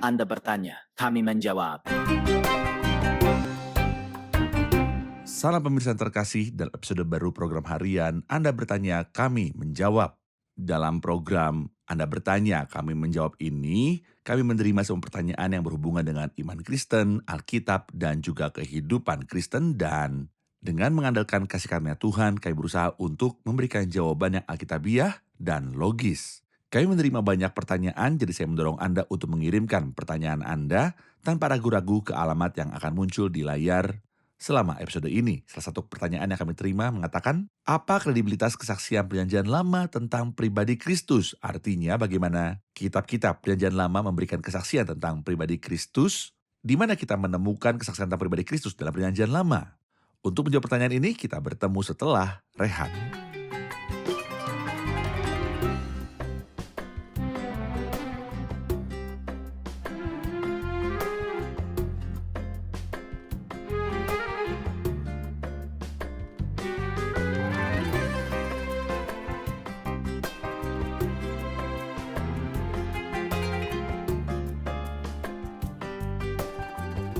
Anda bertanya, kami menjawab. Salam pemirsa yang terkasih, dalam episode baru program harian Anda Bertanya, Kami Menjawab. Dalam program Anda Bertanya, Kami Menjawab ini, kami menerima semua pertanyaan yang berhubungan dengan iman Kristen, Alkitab, dan juga kehidupan Kristen. Dan dengan mengandalkan kasih karunia Tuhan, kami berusaha untuk memberikan jawaban yang alkitabiah dan logis. Kami menerima banyak pertanyaan, jadi saya mendorong Anda untuk mengirimkan pertanyaan Anda tanpa ragu-ragu ke alamat yang akan muncul di layar selama episode ini. Salah satu pertanyaan yang kami terima mengatakan, apa kredibilitas kesaksian Perjanjian Lama tentang pribadi Kristus? Artinya bagaimana kitab-kitab Perjanjian Lama memberikan kesaksian tentang pribadi Kristus, di mana kita menemukan kesaksian tentang pribadi Kristus dalam Perjanjian Lama? Untuk menjawab pertanyaan ini, kita bertemu setelah rehat.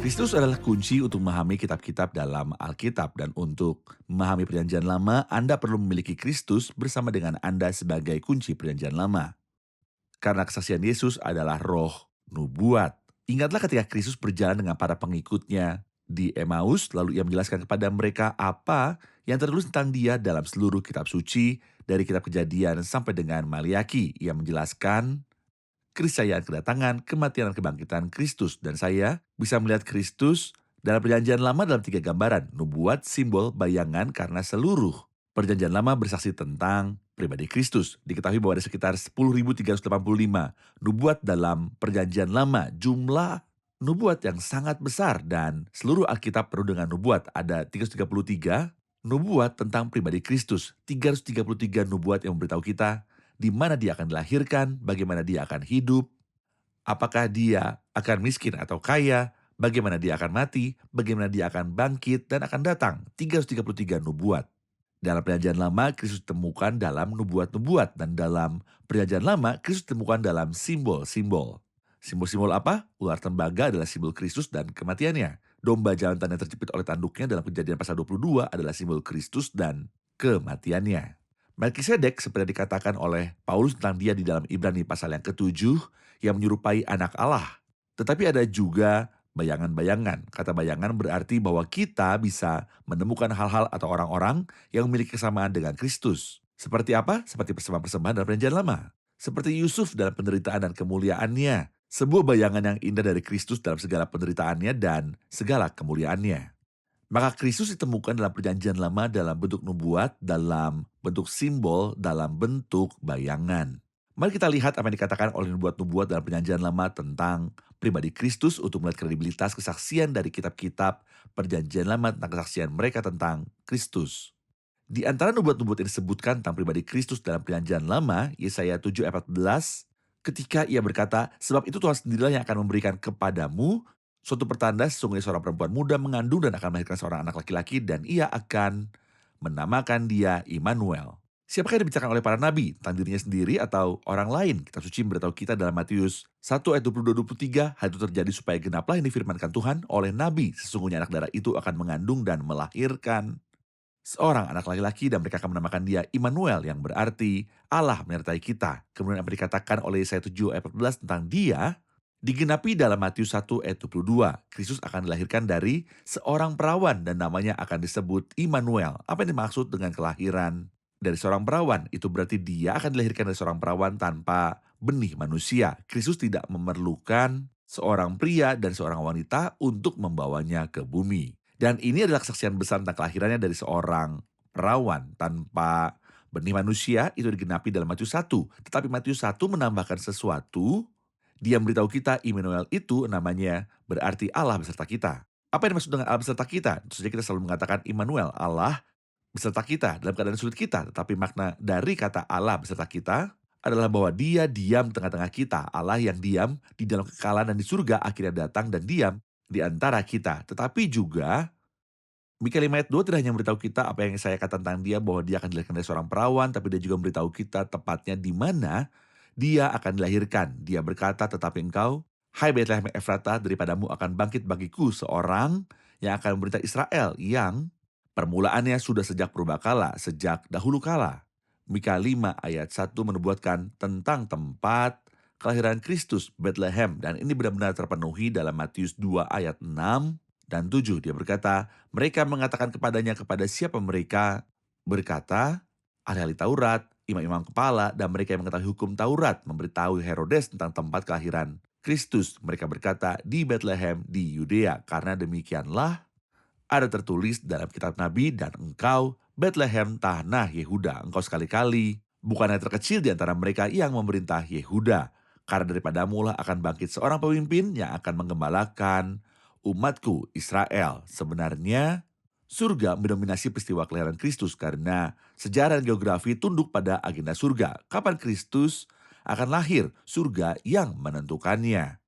Kristus adalah kunci untuk memahami kitab-kitab dalam Alkitab, dan untuk memahami Perjanjian Lama, Anda perlu memiliki Kristus bersama dengan Anda sebagai kunci Perjanjian Lama. Karena kesaksian Yesus adalah roh nubuat. Ingatlah ketika Kristus berjalan dengan para pengikutnya di Emmaus, lalu ia menjelaskan kepada mereka apa yang tertulis tentang dia dalam seluruh kitab suci, dari kitab Kejadian sampai dengan Maliaki. Ia menjelaskan keniscayaan kedatangan, kematian dan kebangkitan Kristus. Dan saya bisa melihat Kristus dalam Perjanjian Lama dalam 3 gambaran, nubuat, simbol, bayangan, karena seluruh Perjanjian Lama bersaksi tentang pribadi Kristus. Diketahui bahwa ada sekitar 10.385 nubuat dalam Perjanjian Lama, jumlah nubuat yang sangat besar, dan seluruh Alkitab penuh dengan nubuat. Ada 333 nubuat tentang pribadi Kristus, 333 nubuat yang memberitahu kita di mana dia akan dilahirkan, bagaimana dia akan hidup, apakah dia akan miskin atau kaya, bagaimana dia akan mati, bagaimana dia akan bangkit dan akan datang. 333 nubuat. Dalam Perjanjian Lama, Kristus ditemukan dalam nubuat-nubuat, dan dalam Perjanjian Lama, Kristus ditemukan dalam simbol-simbol. Simbol-simbol apa? Ular tembaga adalah simbol Kristus dan kematiannya. Domba jantan yang terjepit oleh tanduknya dalam Kejadian pasal 22 adalah simbol Kristus dan kematiannya. Melkisedek, seperti dikatakan oleh Paulus tentang dia di dalam Ibrani pasal yang ke-7, yang menyerupai anak Allah. Tetapi ada juga bayangan-bayangan. Kata bayangan berarti bahwa kita bisa menemukan hal-hal atau orang-orang yang memiliki kesamaan dengan Kristus. Seperti apa? Seperti persembahan-persembahan dalam Perjanjian Lama. Seperti Yusuf dalam penderitaan dan kemuliaannya. Sebuah bayangan yang indah dari Kristus dalam segala penderitaannya dan segala kemuliaannya. Maka Kristus ditemukan dalam Perjanjian Lama dalam bentuk nubuat, dalam bentuk simbol, dalam bentuk bayangan. Mari kita lihat apa yang dikatakan oleh nubuat-nubuat dalam Perjanjian Lama tentang pribadi Kristus untuk melihat kredibilitas kesaksian dari kitab-kitab Perjanjian Lama tentang kesaksian mereka tentang Kristus. Di antara nubuat-nubuat yang disebutkan tentang pribadi Kristus dalam Perjanjian Lama, Yesaya 7 ayat 14, ketika ia berkata, sebab itu Tuhan sendirilah yang akan memberikan kepadamu suatu pertanda, sesungguhnya seorang perempuan muda mengandung dan akan melahirkan seorang anak laki-laki, dan ia akan menamakan dia Immanuel. Siapakah yang dibicarakan oleh para nabi? Tentang dirinya sendiri atau orang lain? Kitab suci memberitahu kita dalam Matius 1 ayat 22-23, hal itu terjadi supaya genaplah yang difirmankan Tuhan oleh nabi, sesungguhnya anak darah itu akan mengandung dan melahirkan seorang anak laki-laki, dan mereka akan menamakan dia Immanuel, yang berarti Allah menyertai kita. Kemudian apa dikatakan oleh Yesaya 7 ayat 14 tentang dia, digenapi dalam Matius 1 ayat 22. Kristus akan dilahirkan dari seorang perawan dan namanya akan disebut Immanuel. Apa yang dimaksud dengan kelahiran dari seorang perawan? Itu berarti dia akan dilahirkan dari seorang perawan tanpa benih manusia. Kristus tidak memerlukan seorang pria dan seorang wanita untuk membawanya ke bumi. Dan ini adalah kesaksian besar tentang kelahirannya dari seorang perawan tanpa benih manusia. Itu digenapi dalam Matius 1. Tetapi Matius 1 menambahkan sesuatu. Dia memberitahu kita Immanuel itu namanya berarti Allah beserta kita. Apa yang dimaksud dengan Allah beserta kita? Tentu saja kita selalu mengatakan Immanuel, Allah beserta kita dalam keadaan sulit kita. Tetapi makna dari kata Allah beserta kita adalah bahwa dia diam tengah-tengah kita. Allah yang diam di dalam kekalahan dan di surga akhirnya datang dan diam di antara kita. Tetapi juga Mika 5 ayat 2 tidak hanya memberitahu kita apa yang saya katakan tentang dia, bahwa dia akan dilahirkan dari seorang perawan, tapi dia juga memberitahu kita tepatnya di mana dia akan dilahirkan. Dia berkata, tetapi engkau Hai Bethlehem Efrata, daripadamu akan bangkit bagiku seorang yang akan memerintah Israel, yang permulaannya sudah sejak purbakala, sejak dahulu kala. Mika 5 ayat 1 menubuatkan tentang tempat kelahiran Kristus, Bethlehem, dan ini benar-benar terpenuhi dalam Matius 2 ayat 6 dan 7. Dia berkata, mereka mengatakan kepadanya, kepada siapa mereka? Berkata, ahli-ahli Taurat, imam-imam kepala, dan mereka yang mengetahui hukum Taurat memberitahu Herodes tentang tempat kelahiran Kristus. Mereka berkata, di Bethlehem di Yudea, karena demikianlah ada tertulis dalam kitab Nabi, dan engkau, Bethlehem, tanah Yehuda, engkau sekali-kali bukanlah terkecil di antara mereka yang memerintah Yehuda, karena daripadamu lah akan bangkit seorang pemimpin yang akan menggembalakan umatku Israel. Sebenarnya, surga mendominasi peristiwa kelahiran Kristus karena sejarah dan geografi tunduk pada agenda surga. Kapan Kristus akan lahir, surga yang menentukannya.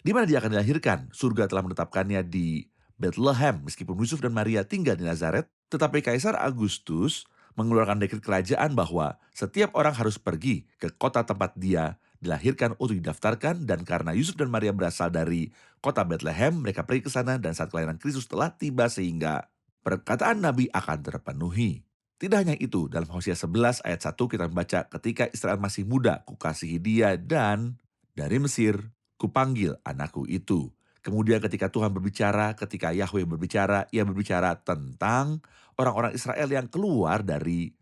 Di mana dia akan dilahirkan? Surga telah menetapkannya di Bethlehem, meskipun Yusuf dan Maria tinggal di Nazaret, tetapi Kaisar Agustus mengeluarkan dekret kerajaan bahwa setiap orang harus pergi ke kota tempat dia dilahirkan untuk didaftarkan, dan karena Yusuf dan Maria berasal dari kota Bethlehem, mereka pergi ke sana dan saat kelahiran Kristus telah tiba sehingga perkataan Nabi akan terpenuhi. Tidak hanya itu, dalam Hosea 11 ayat 1 kita membaca, ketika Israel masih muda, kukasihi dia, dan dari Mesir kupanggil anakku itu. Kemudian ketika Tuhan berbicara, ketika Yahweh berbicara, ia berbicara tentang orang-orang Israel yang keluar dari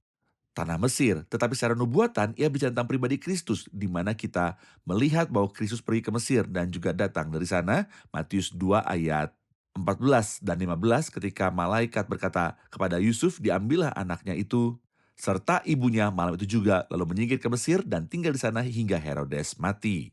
tanah Mesir. Tetapi secara nubuatan, ia bicara tentang pribadi Kristus, di mana kita melihat bahwa Kristus pergi ke Mesir dan juga datang dari sana. Matius 2 ayat 14 dan 15, ketika malaikat berkata kepada Yusuf, diambillah anaknya itu serta ibunya malam itu juga, lalu menyingkir ke Mesir dan tinggal di sana hingga Herodes mati.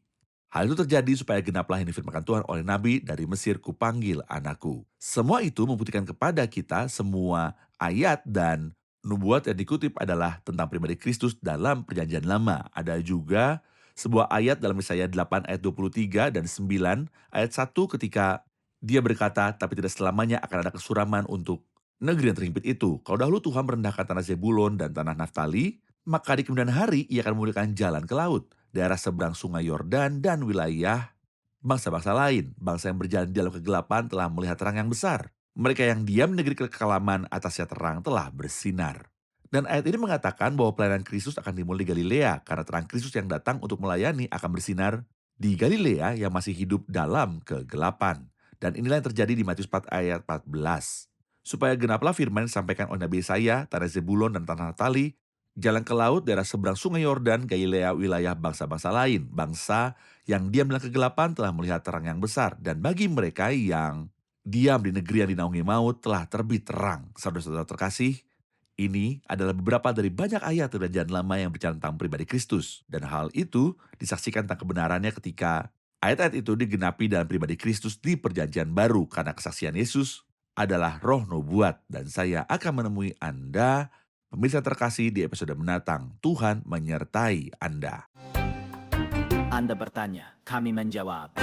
Hal itu terjadi supaya genaplah yang difirmankan Tuhan oleh Nabi, dari Mesir kupanggil anakku. Semua itu membuktikan kepada kita semua ayat dan nubuat yang dikutip adalah tentang pribadi Kristus dalam Perjanjian Lama. Ada juga sebuah ayat dalam Yesaya 8 ayat 23 dan 9 ayat 1 ketika dia berkata, tapi tidak selamanya akan ada kesuraman untuk negeri yang terhimpit itu. Kalau dahulu Tuhan merendahkan tanah Zebulon dan tanah Naftali, maka di kemudian hari ia akan memulihkan jalan ke laut, daerah seberang sungai Yordan, dan wilayah bangsa-bangsa lain. Bangsa yang berjalan di dalam kegelapan telah melihat terang yang besar. Mereka yang diam di negeri kekelaman, atasnya terang telah bersinar. Dan ayat ini mengatakan bahwa pelayanan Kristus akan dimulai di Galilea, karena terang Kristus yang datang untuk melayani akan bersinar di Galilea yang masih hidup dalam kegelapan. Dan inilah yang terjadi di Matius 4 ayat 14. Supaya genaplah firman yang disampaikan oleh Nabi Yesaya, tanah Zebulon dan tanah Naftali, jalan ke laut, daerah seberang sungai Yordan, Galilea, wilayah bangsa-bangsa lain. Bangsa yang diam dalam kegelapan telah melihat terang yang besar. Dan bagi mereka yang diam di negeri yang dinaungi maut telah terbit terang. Saudara-saudara terkasih, ini adalah beberapa dari banyak ayat Perjanjian Lama yang berbicara tentang pribadi Kristus. Dan hal itu disaksikan tentang kebenarannya ketika ayat-ayat itu digenapi dalam pribadi Kristus di Perjanjian Baru. Karena kesaksian Yesus adalah roh nubuat. Dan saya akan menemui Anda, pemirsa terkasih, di episode mendatang. Tuhan menyertai Anda. Anda bertanya, kami menjawab.